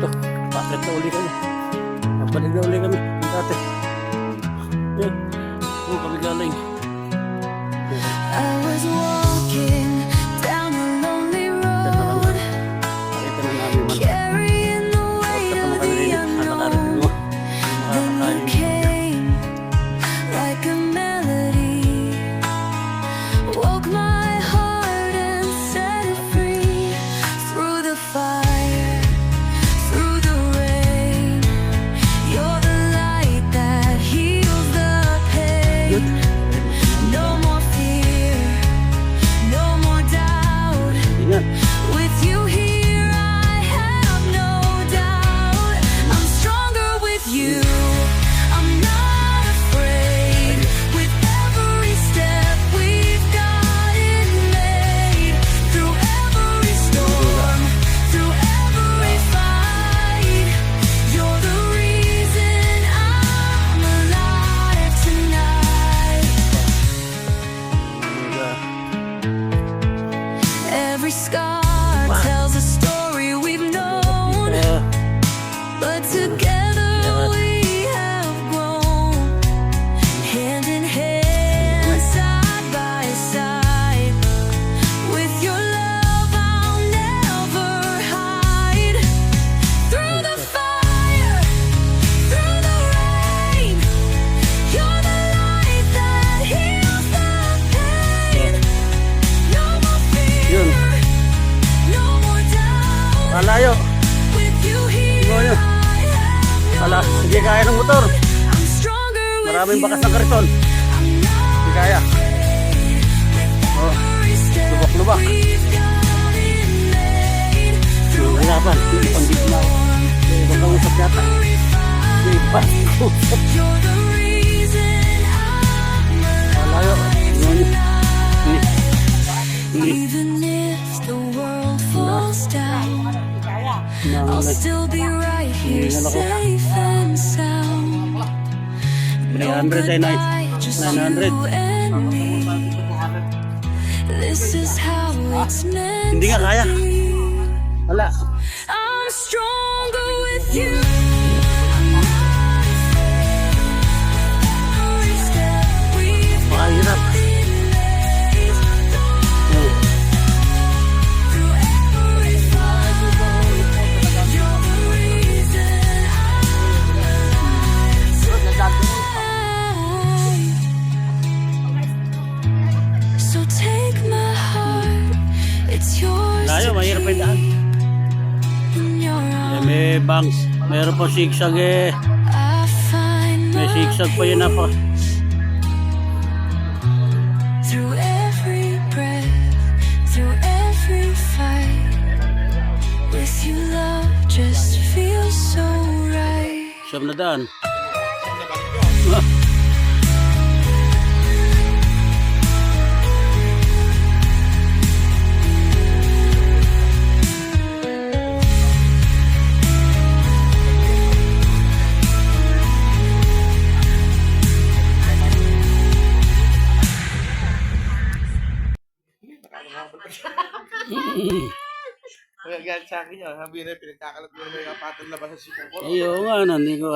dito. Bakit na uli kami? Nabalik na uli kami. Dati. Yan. Doon kami galing. I was walking down a lonely road, Nakita na namin man. carrying the weight of the unknown. Then you came like a melody, woke my heart and set it free. Through the fire, through the rain, you're the light that heals the pain. No more fear, no more doubt. Ingat. With you here, I have no doubt. I'm stronger with you. I'm not afraid. With every step, we've got it made. Through every storm, through every fight, you're the reason I'm alive tonight. Every scar tells a story we've known, but together we have grown. Hand in hand, side by side. With your love, I'll never hide. Through the fire, through the rain, you're the light that heals the pain. No more Yun. fear, no more doubt. Malayo. With you here, Malayo. I have Ala, no hindi kaya ng motor. I'm stronger with Maraming you. bakas ng kariton. I'm not Hindi kaya. afraid. Oh. Every step Lubak-lubak. we've got it made. Through Hirapan. every Pang-gitna ako. storm, Huwag kang usap yata. every Hindi pa. fight, you're the reason I'm Malayo. alive Yun. tonight. Hindi. Even if the world falls down, I'll still be right here, Hindi na ako. safe and sound. No 300 ay nice. goodbye, just 900. you and me. This is how it's meant Hindi nga to kaya. be. Wala. I'm stronger with you. I'm not afraid. Every step we've Mahirap. got it made. Hmm. Through every fight, you're the reason I'm alive tonight. So take my heart, it's yours Layo, to mahirap pa yung daan. keep in your arms. May banks. Meron po zigzag eh. I find May my zigzag pa yun na po. through every breath, through every fight. With you, love just feels so right. Siyam na daan. Kaya galit sa akin yun. Sabi na pinagkakalat mo na may kapatid labas sa sitang ko. Ayun nga, hindi ko